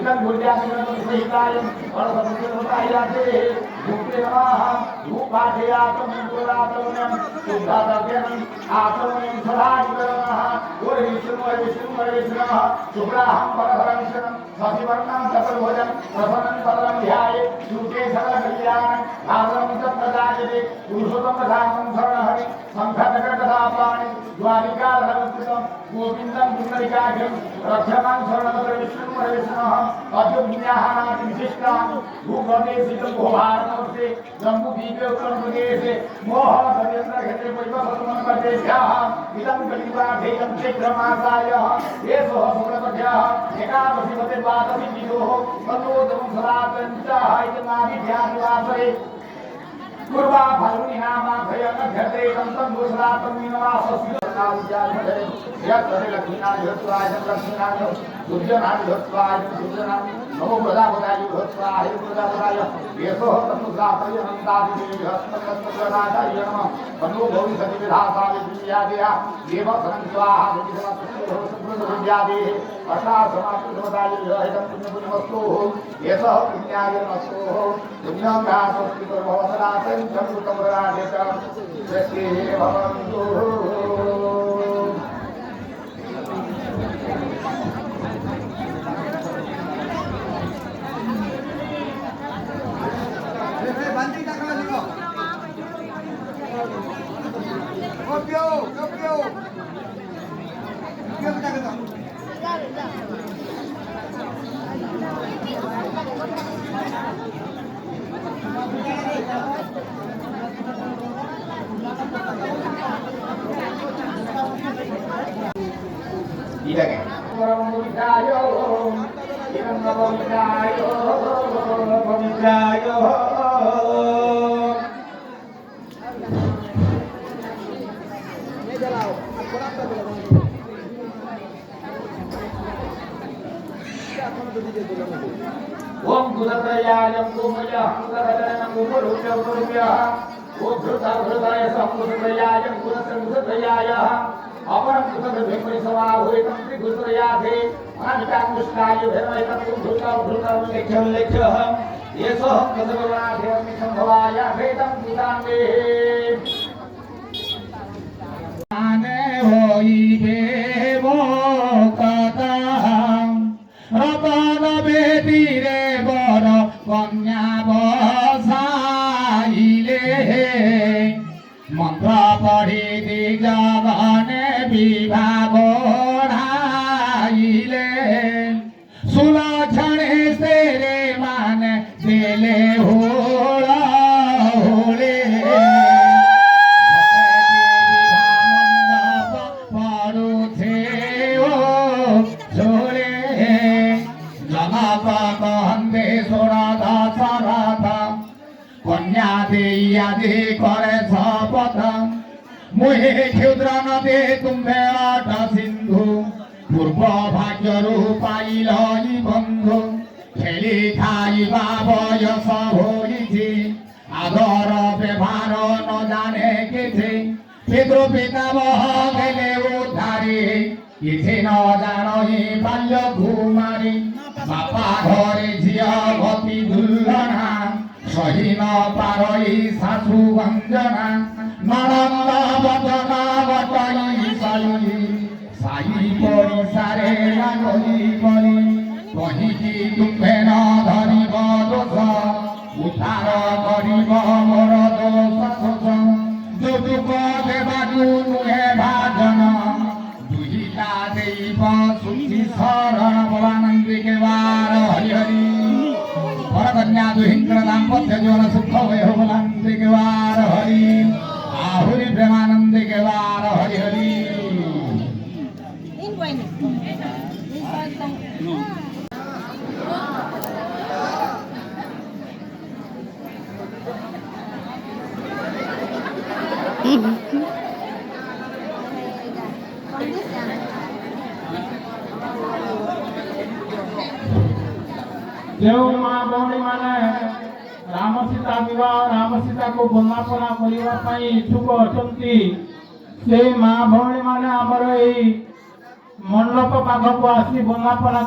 इदं गुर्जातिगतं सहितायं परमपुत्रवतायाते धूपे नमः धूपाधेयातं मंगलातं शुद्धातव्यं आत्मनं सदाजिवरमः ओम विष्णु शुक्लाहं परहरं शरणं सतिवर्णं चतुर्भुजं प्रसन्नं पदं ध्याये शुके सर्वकल्याणं भागं च प्रदायते पुरुषोत्तम धामं शरणहरि संघटकदापाणि द्वारिकाधरस्थितं गोविन्दं पुण्डरीकाख्यं रक्षमां शरणं विष्णुः अद्भुतज्ञानात् विशिष्टान् भूप्रदेशितं भूभारतवर्षे जम्बूद्वीपे उत्तरप्रदेशे मोह गजेन्द्र क्षेत्रे परिवसनं प्रदेशः इदं कलियुगाधेयं चैत्रमासायः एषः शुक्लपक्षः एकादशीवते द्वादशी तिथोः तन्नोदं सदातं च इदमादिध्यानिवासरे पूर्वा फाल्गुनी नामाभयं घटे तं गुसरातं मीनवासस्य नाविद्याधरे यत्तरे लक्ष्मीनाथस्वाय लक्ष्मीनाथ दुर्जनाथस्वाय दुर्जनाथ नमो प्रजापताय भस्वाय प्रजापताय येषो तन्मुद्रातय अनन्तादिदेवी हस्तकर्मजनादाय नमः तन्नो भविष्यति विधाताय विद्यादया देव संस्वाहा विद्यादे अष्टासमाप्तदाय विरहितं पुण्यपुण्यमस्तु येषः पुण्याय नमस्तु पुण्यं रासोस्तितो भवसदातं चन्द्रकमरादेश सृष्टे भवन्तु ओम गुरुत्रयायं गुमयं गुरुत्रयं गुरुरूपं गुरुभ्यः ओम धृताय संगुरुत्रयायं गुरुत्रयायः अपरं गुरुत्रभिपरिसमाभूतं त्रिगुरुत्रयाधे अनिताङ्गुष्टाय भैरवैतं धृतं लेख्यः येषः कदवराधे संभवाय भेदं गुदाङ्गे आने होइबे वो कथां रतन बेदीरे बर कन्या बसाइले मंत्र पढ़ी दिजगने विवाह बढ़ाइले सुलक्षणे तेरे मान देले होड़ा होले कन्या देयादे करे शपथ मुहे क्षुद्र नदे तुम्हे आठ सिंधु पूर्व भाग्य रूपाइल बंधु खेली खाइबा बयस होइछि आदर व्यवहार न जाने किछि पितृ पितामह गेले उद्धारी किछि न जानहि बाल्य कुमारी बापा घरे झिया गति दुर्लना सही न पारई सासु वंजना नरंद बदना बटई साई साई परिसारे लागई बनी कहिकी तुम्हे न धरिब दोष उद्धार करिब मोर दोष शोष যৌতুক দেবাকু নুহে ভাজন দুহিতা দেব সুখী শরণ ভবানন্দিকে বার হরি হরি परकन्या दुहिंद्र दाम्पत्य जीवन सुख वै भवानंदे के वार हरि आहुरी प्रेमानंदे के वार हरि हरि जो माँ भौणी माने राम सीता विवाह राम सीता को बंदापना करने इच्छुक अच्छा से माँ भौणी माने आमर मंडप पाखक आसी बंदापना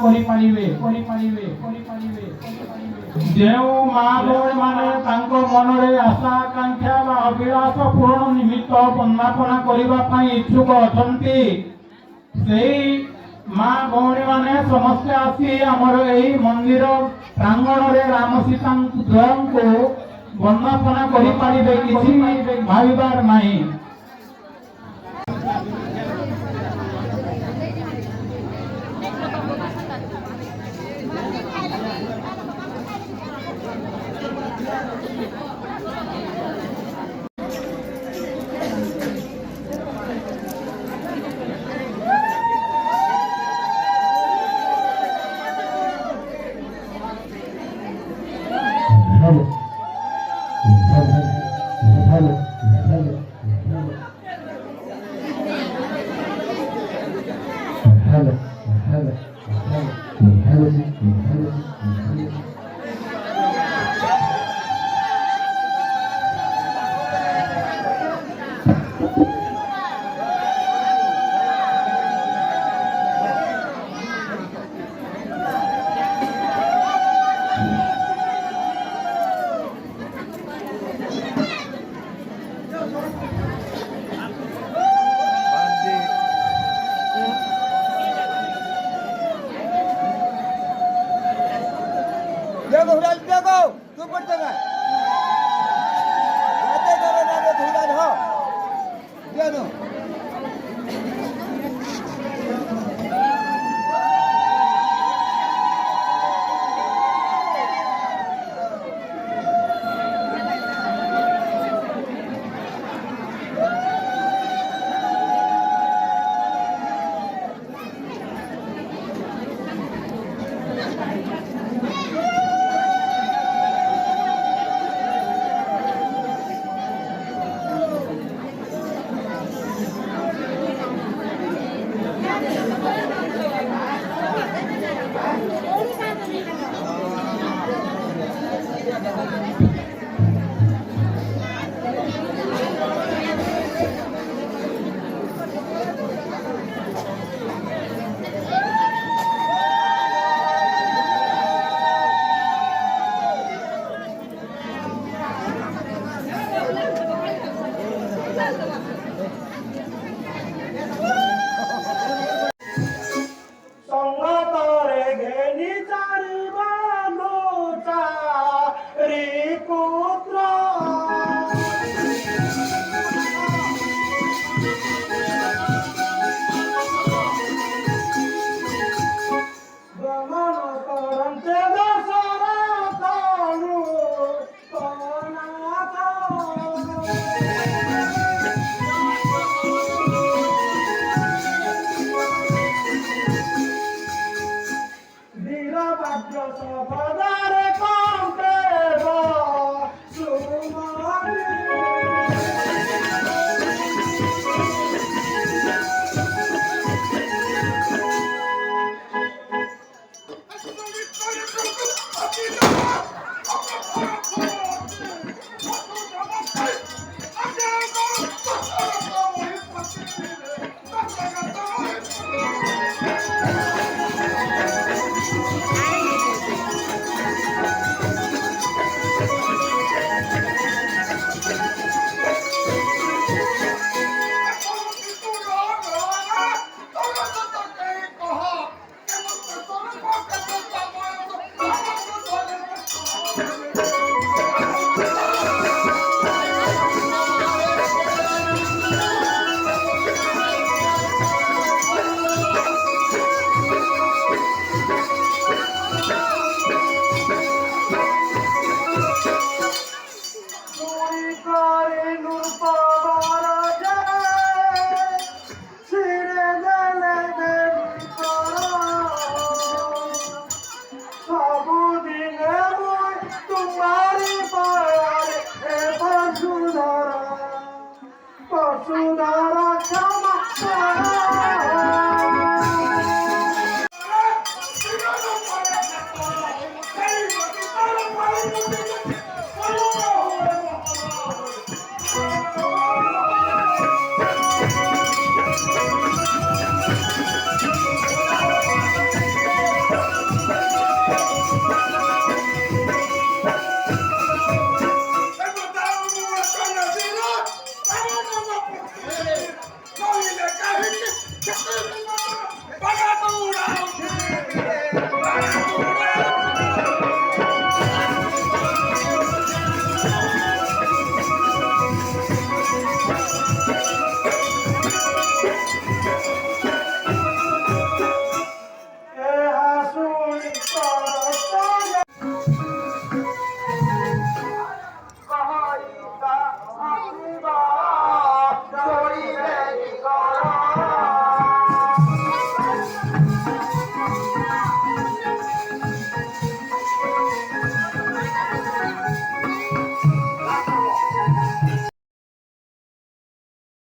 जो माँ भौणी माने मनरे आशा आकांक्षा अभिलाष पूरण निमित्त बंदापना करने इच्छुक अच्छा माँ भौणी माने समस्ते आसी आमर यही मंदिर प्रांगण रे राम सीता द्वय को बंदापना करें किसी भाबार नहीं।